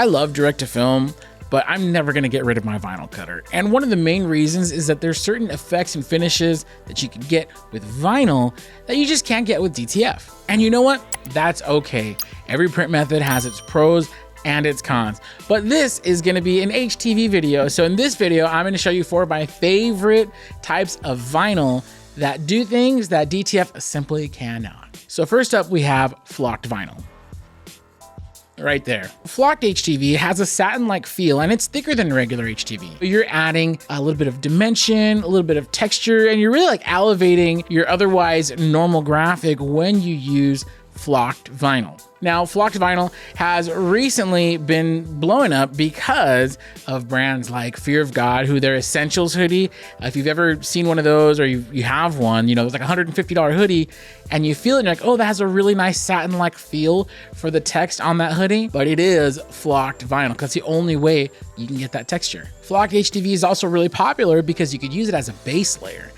I love direct to film, but I'm never gonna get rid of my vinyl cutter. And one of the main reasons is that there's certain effects and finishes that you can get with vinyl that you just can't get with DTF. And you know what? That's okay. Every print method has its pros and its cons. But this is gonna be an HTV video. So in this video, I'm gonna show you 4 of my favorite types of vinyl that do things that DTF simply cannot. So first up, we have flocked vinyl. Right there. Flocked HTV has a satin-like feel and it's thicker than regular HTV. You're adding a little bit of dimension, a little bit of texture, and you're really like elevating your otherwise normal graphic when you use flocked vinyl. Now, flocked vinyl has recently been blowing up because of brands like Fear of God, who their Essentials hoodie, if you've ever seen one of those or you have one, you know, it's like a $150 hoodie and you feel it and you're like, oh, that has a really nice satin-like feel for the text on that hoodie, but it is flocked vinyl because the only way you can get that texture. Flocked HTV is also really popular because you could use it as a base layer.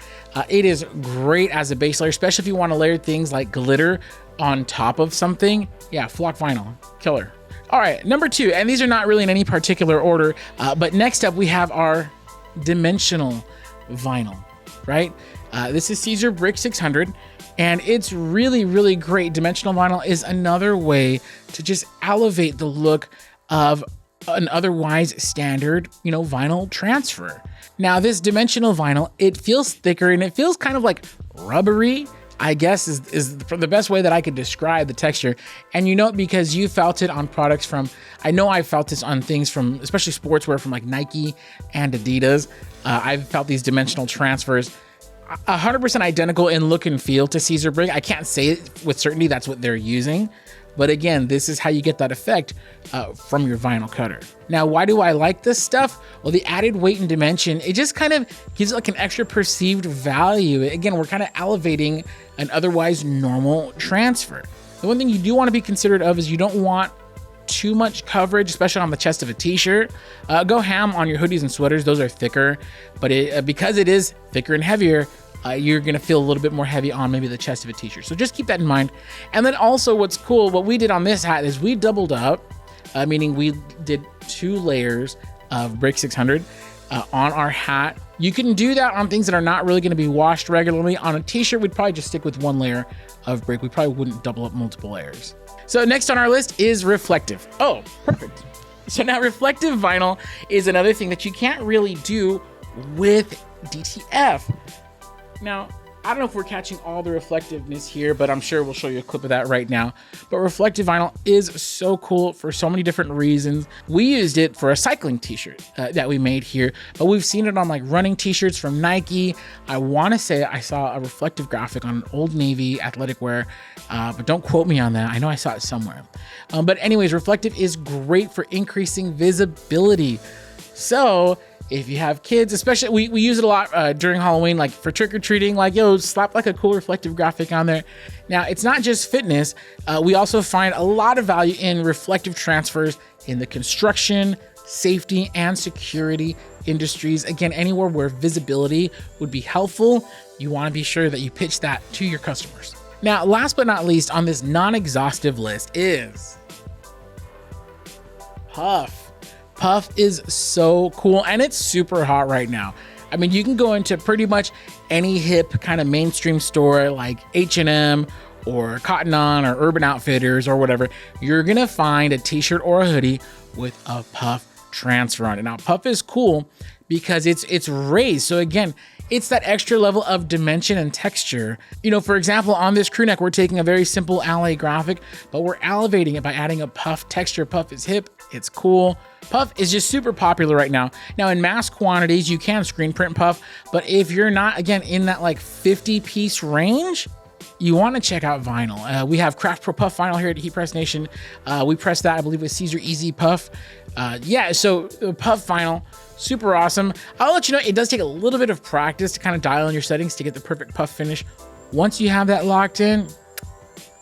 It is great as a base layer, especially if you want to layer things like glitter on top of something. Yeah, flocked vinyl, killer. All right, number 2, and these are not really in any particular order, but next up we have our dimensional vinyl, right? This is Siser Brick 600, and it's really, really great. Dimensional vinyl is another way to just elevate the look of an otherwise standard, you know, vinyl transfer. Now, this dimensional vinyl, it feels thicker and it feels kind of like rubbery, I guess is the best way that I could describe the texture. And you know it because you felt it on products from, I know I felt this on things from, especially sportswear from like Nike and Adidas. I've felt these dimensional transfers 100% identical in look and feel to Siser Brick. I can't say it with certainty that's what they're using. But again, this is how you get that effect from your vinyl cutter. Now, why do I like this stuff? Well, the added weight and dimension, it just kind of gives it like an extra perceived value. Again, we're kind of elevating an otherwise normal transfer. The one thing you do want to be considerate of is you don't want too much coverage, especially on the chest of a t-shirt. Go ham on your hoodies and sweaters. Those are thicker, but because it is thicker and heavier, you're gonna feel a little bit more heavy on maybe the chest of a t-shirt. So just keep that in mind. And then also what's cool, what we did on this hat is we doubled up, meaning we did 2 layers of Brick 600 on our hat. You can do that on things that are not really gonna be washed regularly. On a t-shirt, we'd probably just stick with 1 layer of Brick. We probably wouldn't double up multiple layers. So next on our list is reflective. Oh, perfect. So now reflective vinyl is another thing that you can't really do with DTF. Now, I don't know if we're catching all the reflectiveness here, but I'm sure we'll show you a clip of that right now. But reflective vinyl is so cool for so many different reasons. We used it for a cycling t-shirt that we made here, but we've seen it on like running t-shirts from Nike. I want to say I saw a reflective graphic on Old Navy athletic wear, but don't quote me on that. I know I saw it somewhere. But anyways, reflective is great for increasing visibility. So if you have kids, especially, we use it a lot during Halloween, like for trick-or-treating, like, yo, slap like a cool reflective graphic on there. Now, it's not just fitness. We also find a lot of value in reflective transfers in the construction, safety, and security industries. Again, anywhere where visibility would be helpful, you want to be sure that you pitch that to your customers. Now, last but not least on this non-exhaustive list is puff. Puff is so cool and it's super hot right now. I mean, you can go into pretty much any hip kind of mainstream store like H&M or Cotton On or Urban Outfitters or whatever. You're gonna find a t-shirt or a hoodie with a puff transfer on it. Now, puff is cool because it's raised. So again, it's that extra level of dimension and texture. You know, for example, on this crew neck, we're taking a very simple LA graphic, but we're elevating it by adding a puff texture. Puff is hip, it's cool. Puff is just super popular right now. Now in mass quantities, you can screen print puff, but if you're not, again, in that like 50-piece range, you want to check out vinyl. We have Craft Pro Puff vinyl here at Heat Press Nation. We pressed that, I believe, with Siser Easy Puff. So Puff vinyl, super awesome. I'll let you know, it does take a little bit of practice to kind of dial in your settings to get the perfect puff finish. Once you have that locked in,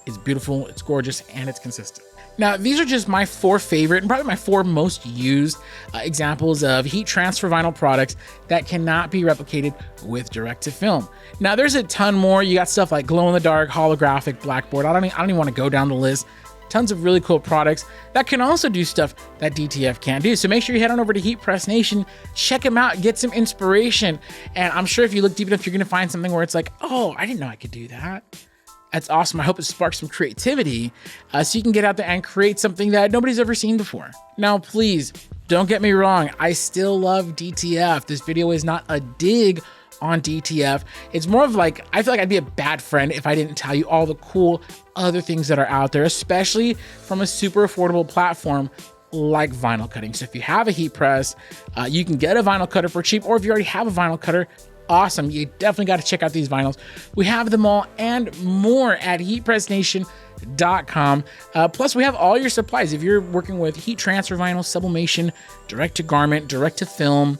it's beautiful, it's gorgeous, and it's consistent. Now, these are just my 4 favorite and probably my 4 most used examples of heat transfer vinyl products that cannot be replicated with direct to film. Now, there's a ton more. You got stuff like glow in the dark, holographic, blackboard. I don't even want to go down the list. tons of really cool products that can also do stuff that DTF can't do. So make sure you head on over to Heat Press Nation, check them out, get some inspiration. And I'm sure if you look deep enough, you're gonna find something where it's like, oh, I didn't know I could do that. That's awesome. I hope it sparks some creativity so you can get out there and create something that nobody's ever seen before. Now, please don't get me wrong. I still love DTF. This video is not a dig on DTF. It's more of like, I feel like I'd be a bad friend if I didn't tell you all the cool other things that are out there, especially from a super affordable platform like vinyl cutting. So if you have a heat press, you can get a vinyl cutter for cheap, or if you already have a vinyl cutter, awesome. You definitely got to check out these vinyls. We have them all and more at heatpressnation.com. Plus, we have all your supplies. If you're working with heat transfer vinyl, sublimation, direct to garment, direct to film,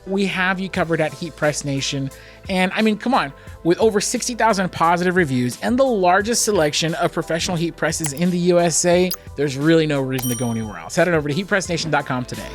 we have you covered at Heat Press Nation. And I mean, come on, with over 60,000 positive reviews and the largest selection of professional heat presses in the USA, there's really no reason to go anywhere else. Head on over to heatpressnation.com today.